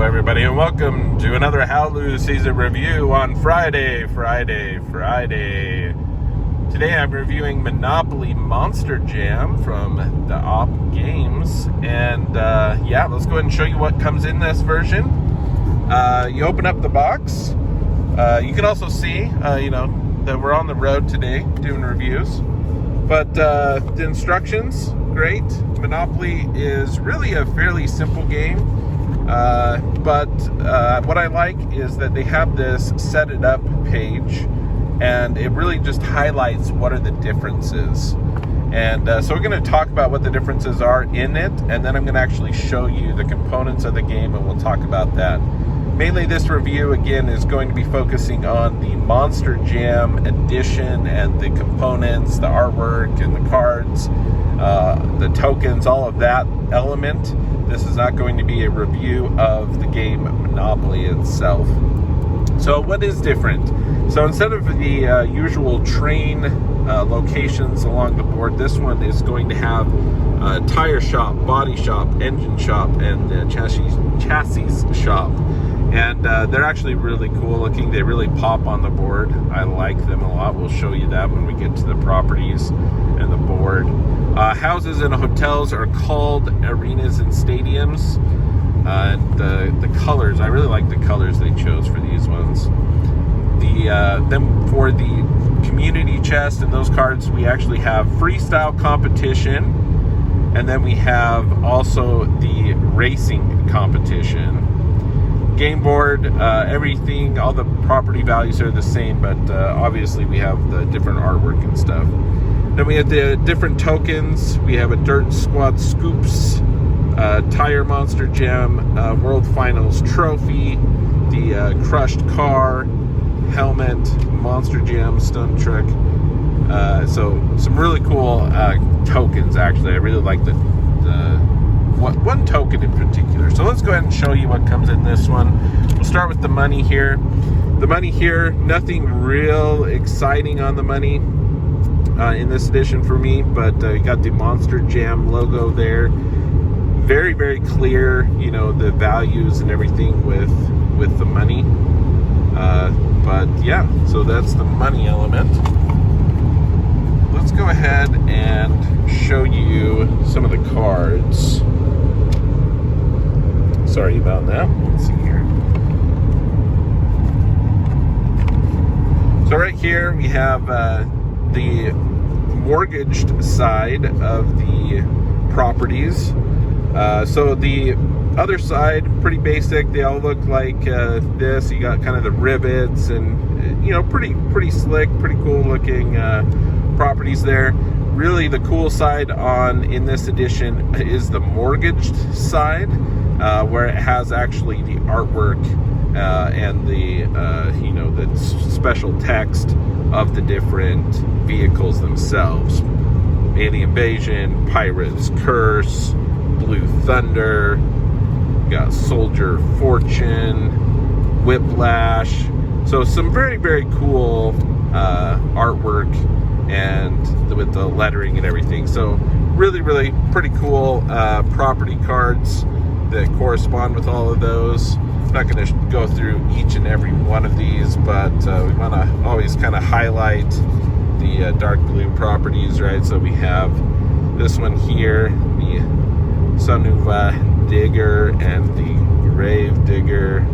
everybody, and welcome to another Howloo Season Review on Friday. Today I'm reviewing Monopoly Monster Jam from the Op Games, and let's go ahead and show you what comes in this version. You open up the box. You can also see, that we're on the road today doing reviews. But the instructions, great. Monopoly is really a fairly simple game. But what I like is that they have this set it up page, and it really just highlights what are the differences. And so we're going to talk about what the differences are in it, and then I'm going to actually show you the components of the game, and we'll talk about that. Mainly this review, again, is going to be focusing on the Monster Jam edition and the components, the artwork and the cards, the tokens, all of that element. This is not going to be a review of the game Monopoly itself. So what is different? So instead of the usual train locations along the board, this one is going to have a tire shop, body shop, engine shop, and chassis shop. And they're actually really cool looking. They really pop on the board. I like them a lot. We'll show you that when we get to the properties and the board. Houses and hotels are called arenas and stadiums. The colors, I really like the colors they chose for these ones. Then for the community chest and those cards, we actually have freestyle competition, and then we have also the racing competition. Game board, everything, all the property values are the same, but obviously we have the different artwork and stuff. Then we have the different tokens. We have a Dirt Squad Scoops, Tire Monster Jam, World Finals Trophy, the Crushed Car, Helmet, Monster Jam, Stunt Trick. So some really cool tokens, actually. I really like the one token in particular. So let's go ahead and show you what comes in this one. We'll start with the money here. The money here, nothing real exciting on the money in this edition for me, but you got the Monster Jam logo there. Very, very clear, the values and everything with the money. But yeah, so that's the money element. Let's go ahead and show you some of the cards. Sorry about that. Let's see here. So right here we have the mortgaged side of the properties. So the other side, pretty basic. They all look like this. You got kind of the rivets and pretty slick, pretty cool looking properties there. Really, the cool side in this edition is the mortgaged side, where it has actually the artwork and the the special text of the different vehicles themselves. Alien Invasion, Pirate's Curse, Blue Thunder, got Soldier Fortune, Whiplash. So some very, very cool artwork and with the lettering and everything. So really, really pretty cool property cards that correspond with all of those. I'm not going to go through each and every one of these, but we want to always kind of highlight the dark blue properties, right? So we have this one here, the Sunnuva Digger and the Grave Digger.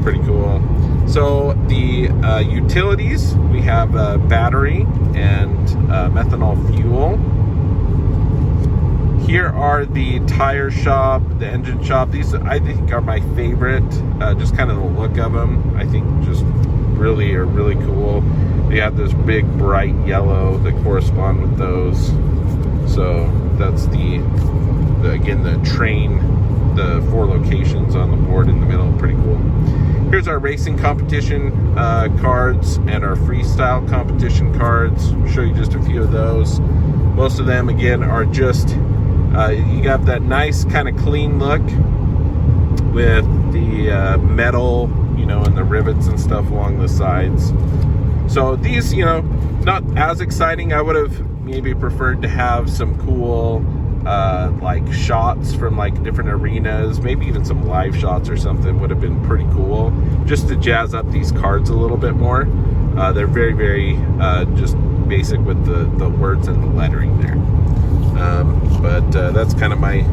Pretty cool. So the utilities, we have a battery and methanol fuel. Here are the tire shop, the engine shop. These, I think, are my favorite. Just kind of the look of them, I think, just really are really cool. They have this big bright yellow that correspond with those. So that's the train, the 4 locations on the board in the middle. Pretty cool. Here's our racing competition cards and our freestyle competition cards. I'll show you just a few of those. Most of them, again, are just you got that nice kind of clean look with the metal, and the rivets and stuff along the sides. So these, not as exciting. I would have maybe preferred to have some cool like shots from like different arenas, maybe even some live shots or something would have been pretty cool, just to jazz up these cards a little bit more. They're very, very just basic with the words and the lettering there. But that's kind of my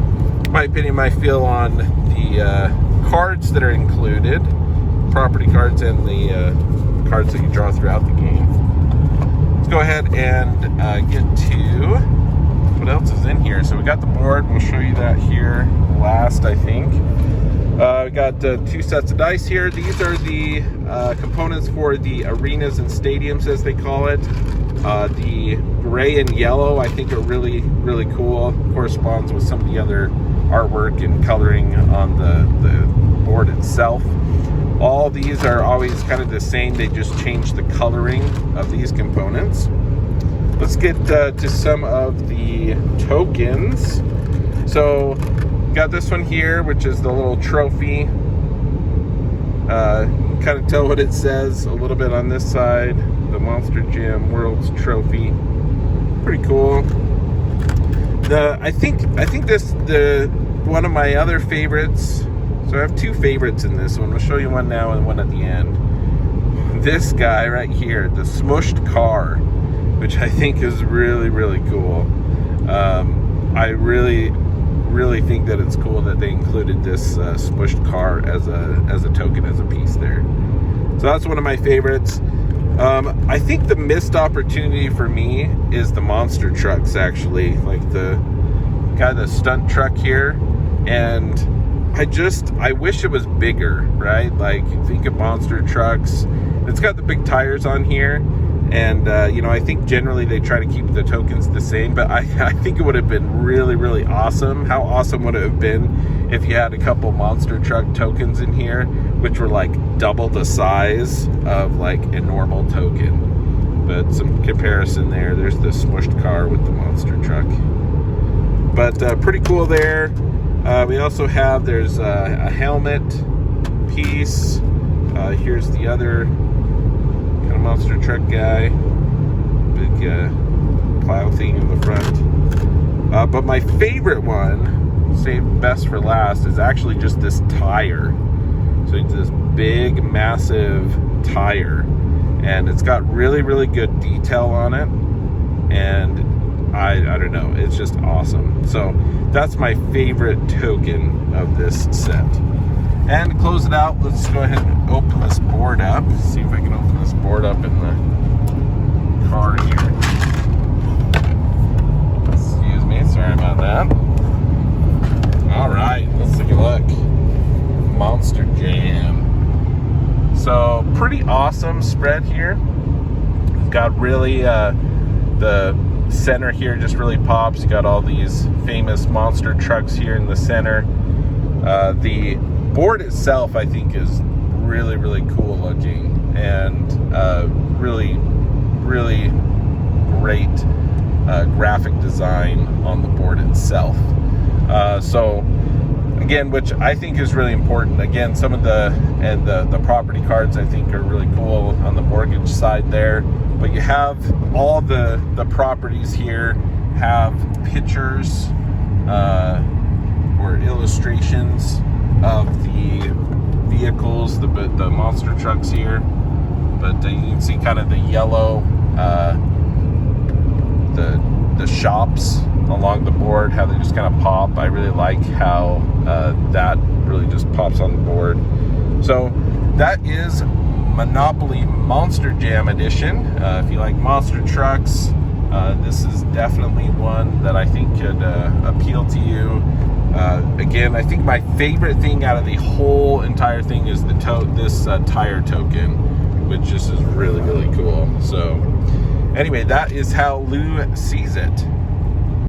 opinion, my feel on the cards that are included, property cards and the cards that you draw throughout the game. Let's go ahead and get to what else is in here. So we got the board. We'll show you that here last, I think. We got 2 sets of dice here. These are the components for the arenas and stadiums, as they call it. The gray and yellow, I think, are really, really cool. Corresponds with some of the other artwork and coloring on the board itself. All these are always kind of the same. They just change the coloring of these components. Let's get to some of the tokens. So, got this one here, which is the little trophy. Kind of tell what it says a little bit on this side. The Monster Jam World's Trophy. Pretty cool. I think this one of my other favorites. So I have 2 favorites in this one. I'll show you one now and one at the end. This guy right here, the smushed car, which I think is really, really cool. I really think that it's cool that they included this smushed car as a token, as a piece there. So that's one of my favorites. I think the missed opportunity for me is the monster trucks, actually. Like the stunt truck here, and I wish it was bigger, right? Like, think of monster trucks. It's got the big tires on here, and you know, I think generally they try to keep the tokens the same, but I think it would have been really, really awesome. How awesome would it have been if you had a couple monster truck tokens in here, which were like double the size of like a normal token? But some comparison there. There's the smushed car with the monster truck. But pretty cool there. We also have, there's a helmet piece. Here's the other kind of monster truck guy. Big plow thing in the front. But my favorite one, saved best for last, is actually just this tire. So it's this big, massive tire. And it's got really, really good detail on it. And I don't know, it's just awesome. So that's my favorite token of this set. And to close it out, let's go ahead and open this board up. See if I can open this board up in the car here. Excuse me, sorry about that. All right, let's take a look. Monster Jam. So pretty awesome spread here. We've got really the center here just really pops. You got all these famous monster trucks here in the center. The board itself, I think, is really, really cool looking, and really, really great graphic design on the board itself. So again, which I think is really important. Again, some of the property cards I think are really cool on the mortgage side there. But you have all the properties here have pictures or illustrations of the vehicles, the monster trucks here. But you can see kind of the yellow, the shops along the board, how they just kind of pop. I really like how that really just pops on the board. So that is Monopoly Monster Jam Edition. If you like monster trucks, this is definitely one that I think could appeal to you. Again, I think my favorite thing out of the whole entire thing is this tire token, which just is really, really cool. So anyway, that is how Lou sees it.